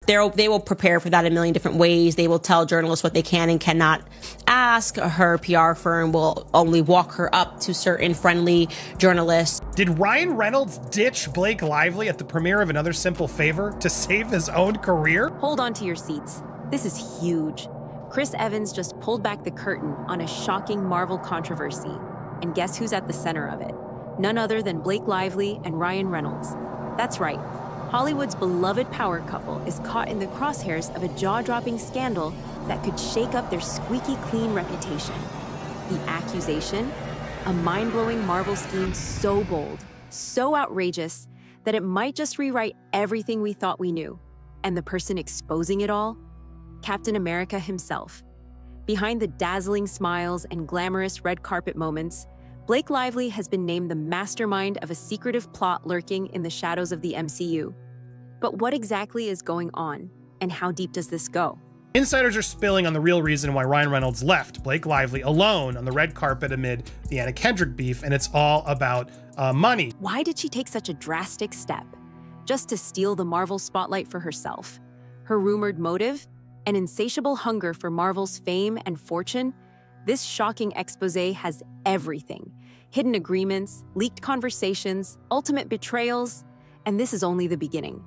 they will prepare for that a million different ways. They will tell journalists what they can and cannot ask. Her PR firm will only walk her up to certain friendly journalists. Did Ryan Reynolds ditch Blake Lively at the premiere of Another Simple Favor to save his own career? Hold on to your seats. This is huge. Chris Evans just pulled back the curtain on a shocking Marvel controversy. And guess who's at the center of it? None other than Blake Lively and Ryan Reynolds. That's right. Hollywood's beloved power couple is caught in the crosshairs of a jaw-dropping scandal that could shake up their squeaky clean reputation. The accusation? A mind-blowing Marvel scheme so bold, so outrageous, that it might just rewrite everything we thought we knew. And the person exposing it all? Captain America himself. Behind the dazzling smiles and glamorous red carpet moments, Blake Lively has been named the mastermind of a secretive plot lurking in the shadows of the MCU. But what exactly is going on, and how deep does this go? Insiders are spilling on the real reason why Ryan Reynolds left Blake Lively alone on the red carpet amid the Anna Kendrick beef, and it's all about money. Why did she take such a drastic step? Just to steal the Marvel spotlight for herself? Her rumored motive? An insatiable hunger for Marvel's fame and fortune? This shocking expose has everything. Hidden agreements, leaked conversations, ultimate betrayals, and this is only the beginning.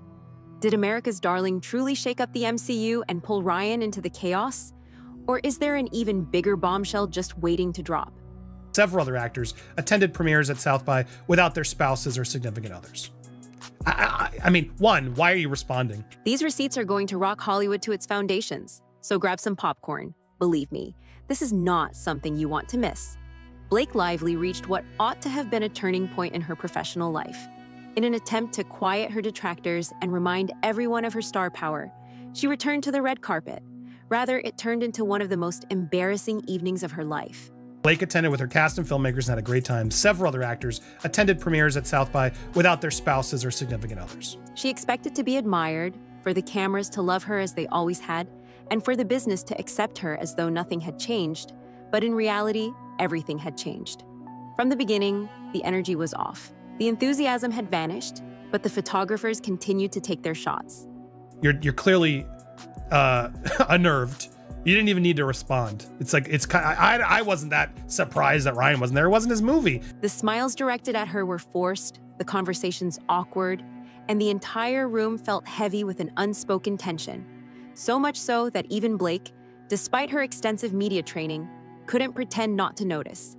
Did America's darling truly shake up the MCU and pull Ryan into the chaos? Or is there an even bigger bombshell just waiting to drop? Several other actors attended premieres at South by without their spouses or significant others. I mean, one, why are you responding? These receipts are going to rock Hollywood to its foundations, so grab some popcorn. Believe me, this is not something you want to miss. Blake Lively reached what ought to have been a turning point in her professional life. In an attempt to quiet her detractors and remind everyone of her star power, she returned to the red carpet. Rather, it turned into one of the most embarrassing evenings of her life. Blake attended with her cast and filmmakers and had a great time. Several other actors attended premieres at South by without their spouses or significant others. She expected to be admired, for the cameras to love her as they always had, and for the business to accept her as though nothing had changed. But in reality, everything had changed. From the beginning, the energy was off. The enthusiasm had vanished, but the photographers continued to take their shots. You're clearly unnerved. You didn't even need to respond. It's like, I wasn't that surprised that Ryan wasn't there. It wasn't his movie. The smiles directed at her were forced, the conversations awkward, and the entire room felt heavy with an unspoken tension. So much so that even Blake, despite her extensive media training, couldn't pretend not to notice.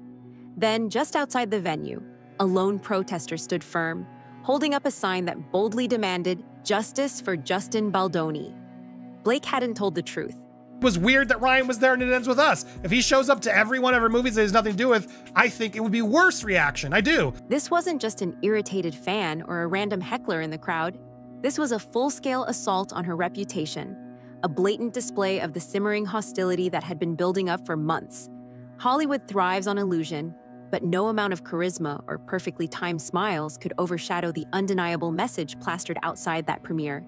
Then, just outside the venue, a lone protester stood firm, holding up a sign that boldly demanded justice for Justin Baldoni. Blake hadn't told the truth. It was weird that Ryan was there and it ends with us. If he shows up to every one of our movies that has nothing to do with, I think it would be worse reaction. I do. This wasn't just an irritated fan or a random heckler in the crowd. This was a full-scale assault on her reputation, a blatant display of the simmering hostility that had been building up for months. Hollywood thrives on illusion, but no amount of charisma or perfectly timed smiles could overshadow the undeniable message plastered outside that premiere.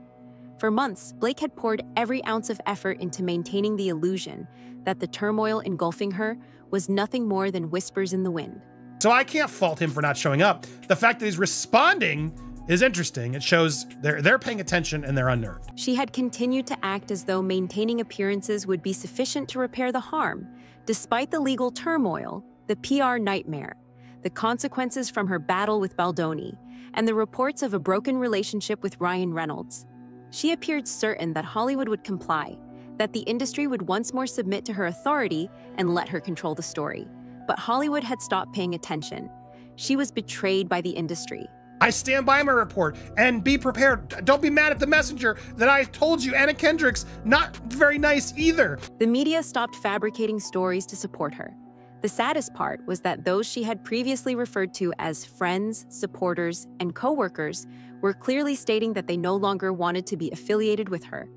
For months, Blake had poured every ounce of effort into maintaining the illusion that the turmoil engulfing her was nothing more than whispers in the wind. So I can't fault him for not showing up. The fact that he's responding is interesting. It shows they're paying attention and they're unnerved. She had continued to act as though maintaining appearances would be sufficient to repair the harm, despite the legal turmoil, the PR nightmare, the consequences from her battle with Baldoni, and the reports of a broken relationship with Ryan Reynolds. She appeared certain that Hollywood would comply, that the industry would once more submit to her authority and let her control the story. But Hollywood had stopped paying attention. She was betrayed by the industry. I stand by my report, and be prepared. Don't be mad at the messenger that I told you Anna Kendrick's not very nice either. The media stopped fabricating stories to support her. The saddest part was that those she had previously referred to as friends, supporters, and co-workers were clearly stating that they no longer wanted to be affiliated with her.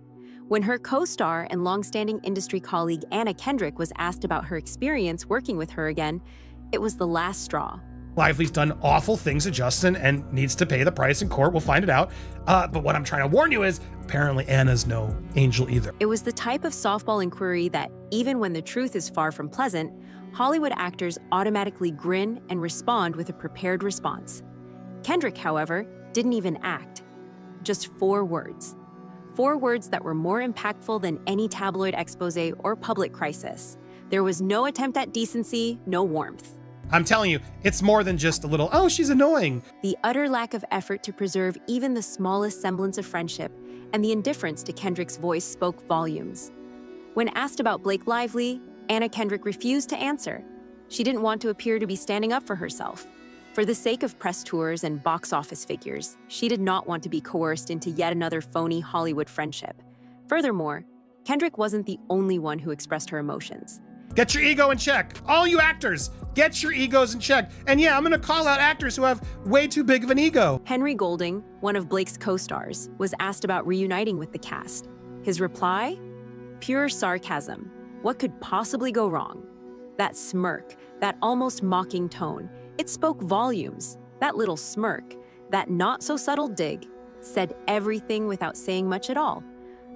When her co-star and longstanding industry colleague Anna Kendrick was asked about her experience working with her again, it was the last straw. Lively's done awful things to Justin and needs to pay the price in court. We'll find it out. But what I'm trying to warn you is, apparently Anna's no angel either. It was the type of softball inquiry that, even when the truth is far from pleasant, Hollywood actors automatically grin and respond with a prepared response. Kendrick, however, didn't even act. Just 4 words. 4 words that were more impactful than any tabloid expose or public crisis. There was no attempt at decency, no warmth. I'm telling you, it's more than just a little, oh, she's annoying. The utter lack of effort to preserve even the smallest semblance of friendship and the indifference to Kendrick's voice spoke volumes. When asked about Blake Lively, Anna Kendrick refused to answer. She didn't want to appear to be standing up for herself. For the sake of press tours and box office figures, she did not want to be coerced into yet another phony Hollywood friendship. Furthermore, Kendrick wasn't the only one who expressed her emotions. Get your ego in check. All you actors, get your egos in check. And yeah, I'm gonna call out actors who have way too big of an ego. Henry Golding, one of Blake's co-stars, was asked about reuniting with the cast. His reply? Pure sarcasm. What could possibly go wrong? That smirk, that almost mocking tone, it spoke volumes. That little smirk, that not-so-subtle dig, said everything without saying much at all.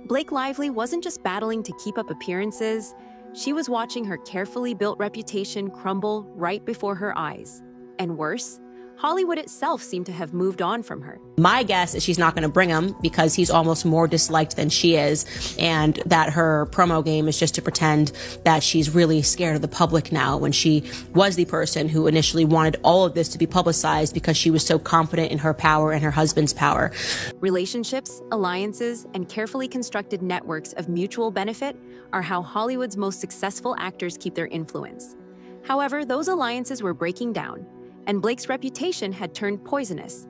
Blake Lively wasn't just battling to keep up appearances, she was watching her carefully built reputation crumble right before her eyes. And worse, Hollywood itself seemed to have moved on from her. My guess is she's not going to bring him because he's almost more disliked than she is, and that her promo game is just to pretend that she's really scared of the public now when she was the person who initially wanted all of this to be publicized because she was so confident in her power and her husband's power. Relationships, alliances, and carefully constructed networks of mutual benefit are how Hollywood's most successful actors keep their influence. However, those alliances were breaking down, and Blake's reputation had turned poisonous.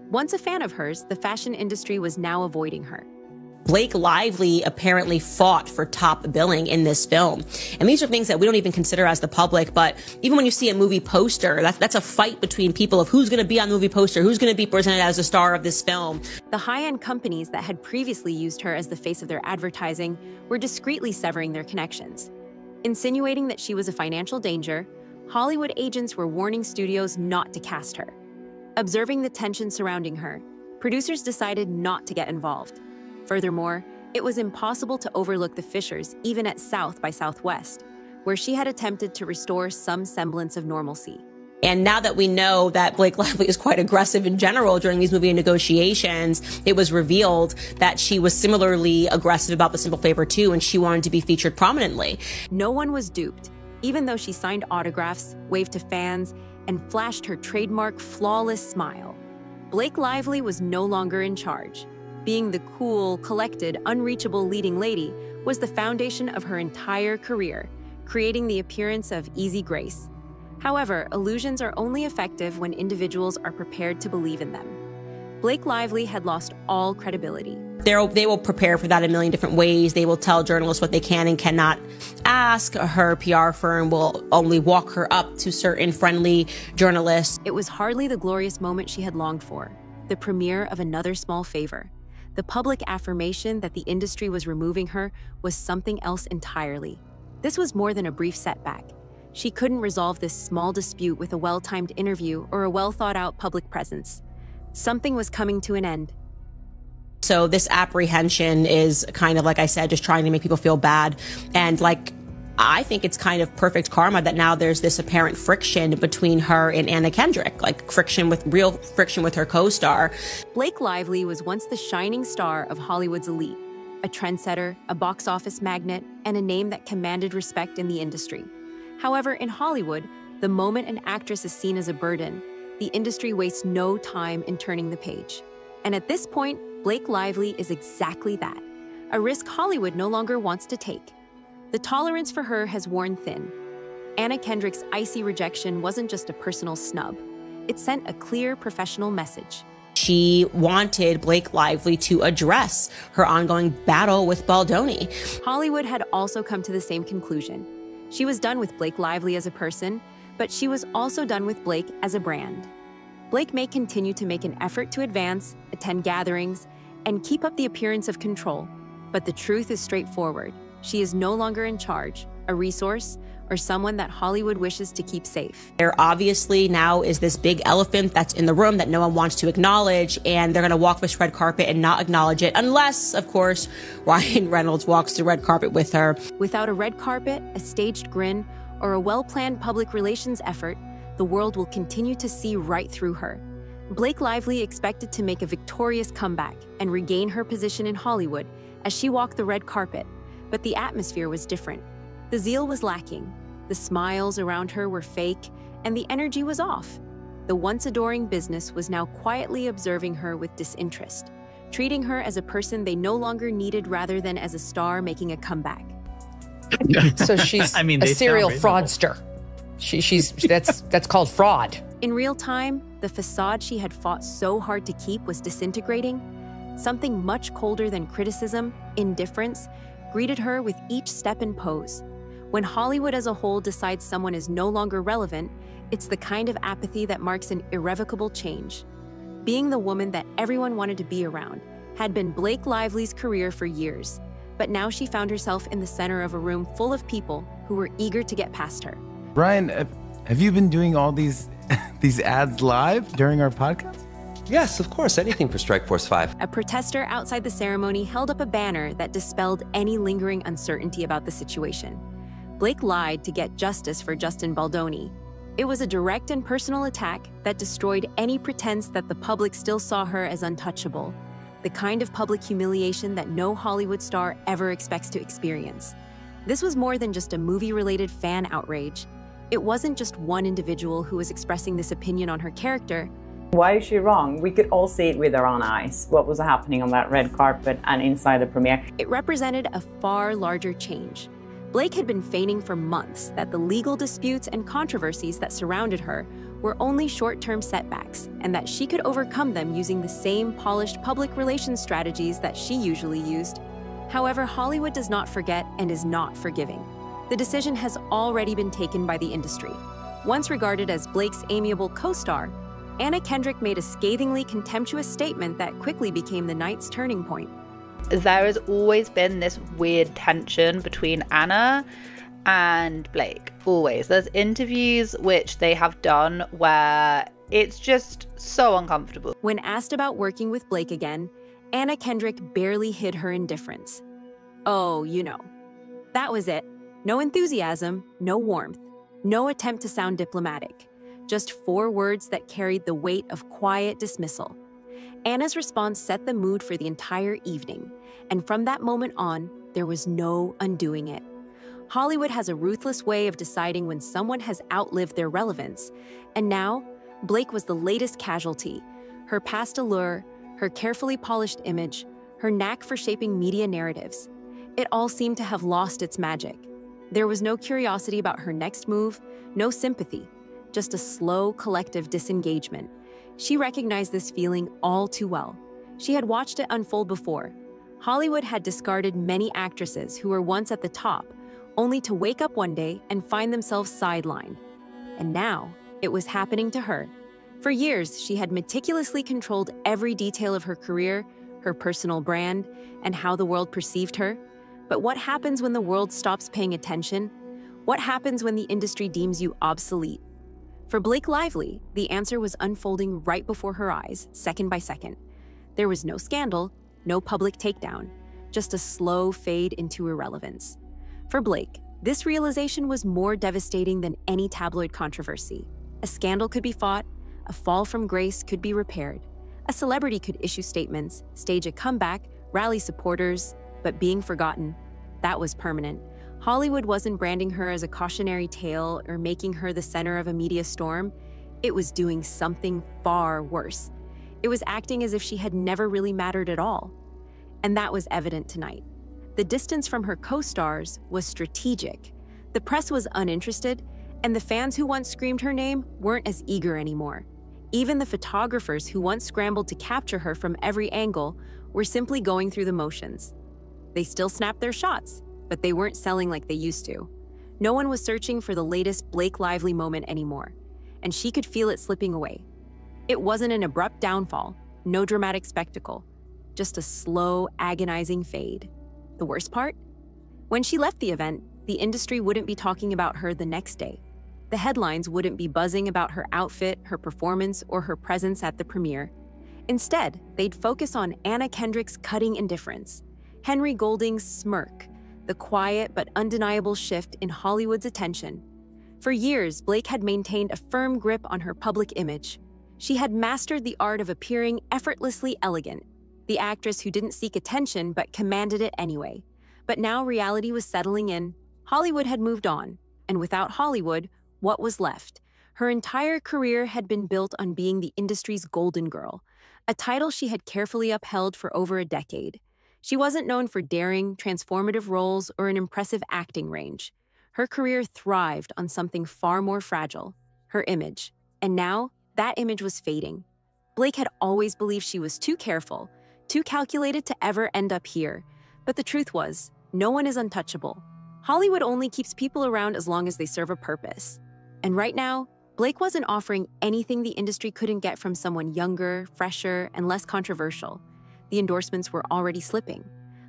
Once a fan of hers, the fashion industry was now avoiding her. Blake Lively apparently fought for top billing in this film. And these are things that we don't even consider as the public, but even when you see a movie poster, that's a fight between people of who's going to be on the movie poster, who's going to be presented as the star of this film. The high-end companies that had previously used her as the face of their advertising were discreetly severing their connections. Insinuating that she was a financial danger, Hollywood agents were warning studios not to cast her. Observing the tension surrounding her, producers decided not to get involved. Furthermore, it was impossible to overlook the fissures even at South by Southwest, where she had attempted to restore some semblance of normalcy. And now that we know that Blake Lively is quite aggressive in general during these movie negotiations, it was revealed that she was similarly aggressive about The Simple Favor 2, and she wanted to be featured prominently. No one was duped, even though she signed autographs, waved to fans, and flashed her trademark flawless smile. Blake Lively was no longer in charge. Being the cool, collected, unreachable leading lady was the foundation of her entire career, creating the appearance of easy grace. However, illusions are only effective when individuals are prepared to believe in them. Blake Lively had lost all credibility. They will prepare for that in a million different ways. They will tell journalists what they can and cannot ask. Her PR firm will only walk her up to certain friendly journalists. It was hardly the glorious moment she had longed for, the premiere of another small favor. The public affirmation that the industry was removing her was something else entirely. This was more than a brief setback. She couldn't resolve this small dispute with a well-timed interview or a well-thought-out public presence. Something was coming to an end. So this apprehension is kind of, like I said, just trying to make people feel bad. And I think it's kind of perfect karma that now there's this apparent friction between her and Anna Kendrick, real friction with her co-star. Blake Lively was once the shining star of Hollywood's elite, a trendsetter, a box office magnet, and a name that commanded respect in the industry. However, in Hollywood, the moment an actress is seen as a burden, the industry wastes no time in turning the page. And at this point, Blake Lively is exactly that, a risk Hollywood no longer wants to take. The tolerance for her has worn thin. Anna Kendrick's icy rejection wasn't just a personal snub. It sent a clear professional message. She wanted Blake Lively to address her ongoing battle with Baldoni. Hollywood had also come to the same conclusion. She was done with Blake Lively as a person, but she was also done with Blake as a brand. Blake may continue to make an effort to advance, attend gatherings, and keep up the appearance of control. But the truth is straightforward. She is no longer in charge, a resource, or someone that Hollywood wishes to keep safe. There obviously now is this big elephant that's in the room that no one wants to acknowledge, and they're going to walk this red carpet and not acknowledge it, unless, of course, Ryan Reynolds walks the red carpet with her. Without a red carpet, a staged grin, or a well-planned public relations effort, the world will continue to see right through her. Blake Lively expected to make a victorious comeback and regain her position in Hollywood as she walked the red carpet, but the atmosphere was different. The zeal was lacking, the smiles around her were fake, and the energy was off. The once adoring business was now quietly observing her with disinterest, treating her as a person they no longer needed rather than as a star making a comeback. So she's a serial fraudster. That's called fraud. In real time, the facade she had fought so hard to keep was disintegrating. Something much colder than criticism, indifference, greeted her with each step and pose. When Hollywood as a whole decides someone is no longer relevant, it's the kind of apathy that marks an irrevocable change. Being the woman that everyone wanted to be around had been Blake Lively's career for years, but now she found herself in the center of a room full of people who were eager to get past her. Ryan, have you been doing all these ads live during our podcast? Yes, of course. Anything for Strikeforce 5. A protester outside the ceremony held up a banner that dispelled any lingering uncertainty about the situation. Blake lied to get justice for Justin Baldoni. It was a direct and personal attack that destroyed any pretense that the public still saw her as untouchable, the kind of public humiliation that no Hollywood star ever expects to experience. This was more than just a movie-related fan outrage. It wasn't just one individual who was expressing this opinion on her character. Why is she wrong? We could all see it with our own eyes, what was happening on that red carpet and inside the premiere. It represented a far larger change. Blake had been feigning for months that the legal disputes and controversies that surrounded her were only short-term setbacks, and that she could overcome them using the same polished public relations strategies that she usually used. However, Hollywood does not forget and is not forgiving. The decision has already been taken by the industry. Once regarded as Blake's amiable co-star, Anna Kendrick made a scathingly contemptuous statement that quickly became the night's turning point. There has always been this weird tension between Anna and Blake, always. There's interviews which they have done where it's just so uncomfortable. When asked about working with Blake again, Anna Kendrick barely hid her indifference. Oh, you know. That was it. No enthusiasm, no warmth, no attempt to sound diplomatic. Just 4 words that carried the weight of quiet dismissal. Anna's response set the mood for the entire evening, and from that moment on, there was no undoing it. Hollywood has a ruthless way of deciding when someone has outlived their relevance, and now, Blake was the latest casualty. Her past allure, her carefully polished image, her knack for shaping media narratives. It all seemed to have lost its magic. There was no curiosity about her next move, no sympathy, just a slow, collective disengagement. She recognized this feeling all too well. She had watched it unfold before. Hollywood had discarded many actresses who were once at the top, only to wake up one day and find themselves sidelined. And now, it was happening to her. For years, she had meticulously controlled every detail of her career, her personal brand, and how the world perceived her. But what happens when the world stops paying attention? What happens when the industry deems you obsolete? For Blake Lively, the answer was unfolding right before her eyes, second by second. There was no scandal, no public takedown, just a slow fade into irrelevance. For Blake, this realization was more devastating than any tabloid controversy. A scandal could be fought, a fall from grace could be repaired. A celebrity could issue statements, stage a comeback, rally supporters, but being forgotten, that was permanent. Hollywood wasn't branding her as a cautionary tale or making her the center of a media storm. It was doing something far worse. It was acting as if she had never really mattered at all. And that was evident tonight. The distance from her co-stars was strategic. The press was uninterested, and the fans who once screamed her name weren't as eager anymore. Even the photographers who once scrambled to capture her from every angle were simply going through the motions. They still snapped their shots, but they weren't selling like they used to. No one was searching for the latest Blake Lively moment anymore, and she could feel it slipping away. It wasn't an abrupt downfall, no dramatic spectacle, just a slow, agonizing fade. The worst part? When she left the event, the industry wouldn't be talking about her the next day. The headlines wouldn't be buzzing about her outfit, her performance, or her presence at the premiere. Instead, they'd focus on Anna Kendrick's cutting indifference, Henry Golding's smirk, the quiet but undeniable shift in Hollywood's attention. For years, Blake had maintained a firm grip on her public image. She had mastered the art of appearing effortlessly elegant. the actress who didn't seek attention but commanded it anyway. But now reality was settling in. Hollywood had moved on, and without Hollywood, what was left? Her entire career had been built on being the industry's golden girl, a title she had carefully upheld for over a decade. She wasn't known for daring, transformative roles or an impressive acting range. Her career thrived on something far more fragile, her image. And now, that image was fading. Blake had always believed she was too careful, too calculated to ever end up here. But the truth was, no one is untouchable. Hollywood only keeps people around as long as they serve a purpose. And right now, Blake wasn't offering anything the industry couldn't get from someone younger, fresher, and less controversial. The endorsements were already slipping.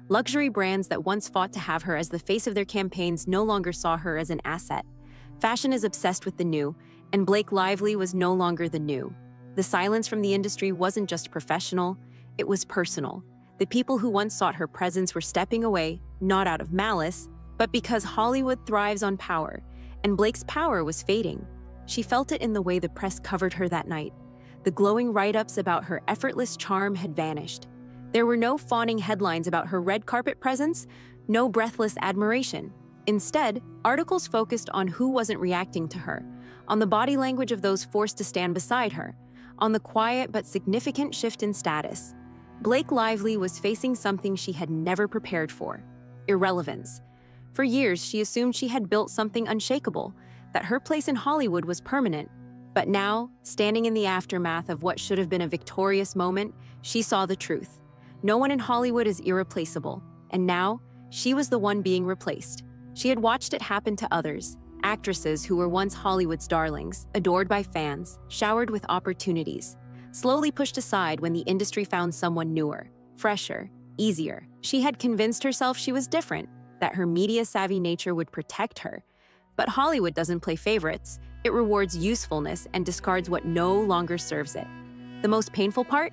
Luxury brands that once fought to have her as the face of their campaigns no longer saw her as an asset. Fashion is obsessed with the new, and Blake Lively was no longer the new. The silence from the industry wasn't just professional, it was personal. The people who once sought her presence were stepping away, not out of malice, but because Hollywood thrives on power, and Blake's power was fading. She felt it in the way the press covered her that night. The glowing write-ups about her effortless charm had vanished. There were no fawning headlines about her red carpet presence, no breathless admiration. Instead, articles focused on who wasn't reacting to her, on the body language of those forced to stand beside her, on the quiet but significant shift in status. Blake Lively was facing something she had never prepared for: irrelevance. For years, she assumed she had built something unshakable, that her place in Hollywood was permanent. But now, standing in the aftermath of what should have been a victorious moment, she saw the truth. No one in Hollywood is irreplaceable, and now, she was the one being replaced. She had watched it happen to others, actresses who were once Hollywood's darlings, adored by fans, showered with opportunities, slowly pushed aside when the industry found someone newer, fresher, easier. She had convinced herself she was different, that her media-savvy nature would protect her. But Hollywood doesn't play favorites. It rewards usefulness and discards what no longer serves it. The most painful part?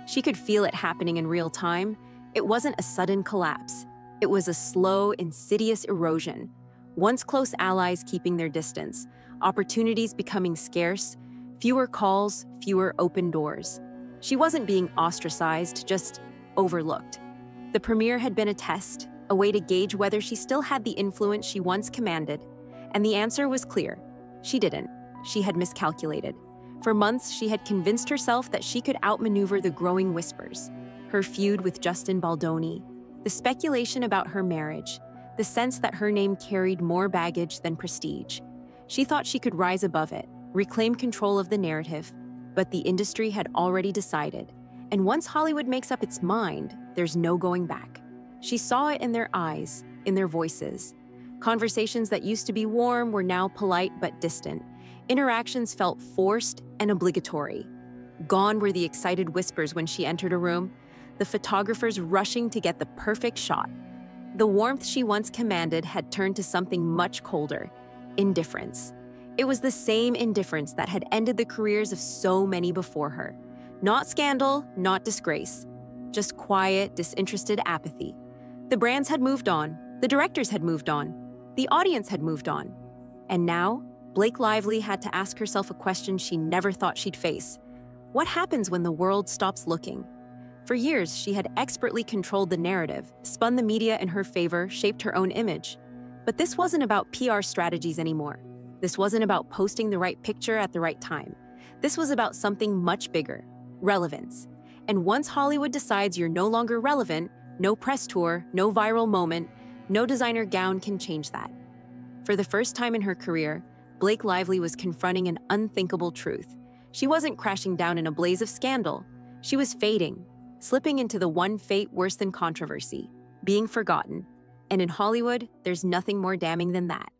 She could feel it happening in real time. It wasn't a sudden collapse. It was a slow, insidious erosion. Once close allies keeping their distance, opportunities becoming scarce, fewer calls, fewer open doors. She wasn't being ostracized, just overlooked. The premiere had been a test, a way to gauge whether she still had the influence she once commanded. And the answer was clear. She didn't. She had miscalculated. For months, she had convinced herself that she could outmaneuver the growing whispers. Her feud with Justin Baldoni, the speculation about her marriage, the sense that her name carried more baggage than prestige. She thought she could rise above it, reclaim control of the narrative, but the industry had already decided. And once Hollywood makes up its mind, there's no going back. She saw it in their eyes, in their voices. Conversations that used to be warm were now polite but distant. Interactions felt forced and obligatory. Gone were the excited whispers when she entered a room, the photographers rushing to get the perfect shot. The warmth she once commanded had turned to something much colder: indifference. It was the same indifference that had ended the careers of so many before her. Not scandal, not disgrace. Just quiet, disinterested apathy. The brands had moved on. The directors had moved on. The audience had moved on. And now, Blake Lively had to ask herself a question she never thought she'd face. What happens when the world stops looking? For years, she had expertly controlled the narrative, spun the media in her favor, shaped her own image. But this wasn't about PR strategies anymore. This wasn't about posting the right picture at the right time. This was about something much bigger: relevance. And once Hollywood decides you're no longer relevant, no press tour, no viral moment, no designer gown can change that. For the first time in her career, Blake Lively was confronting an unthinkable truth. She wasn't crashing down in a blaze of scandal. She was fading, slipping into the one fate worse than controversy: being forgotten. And in Hollywood, there's nothing more damning than that.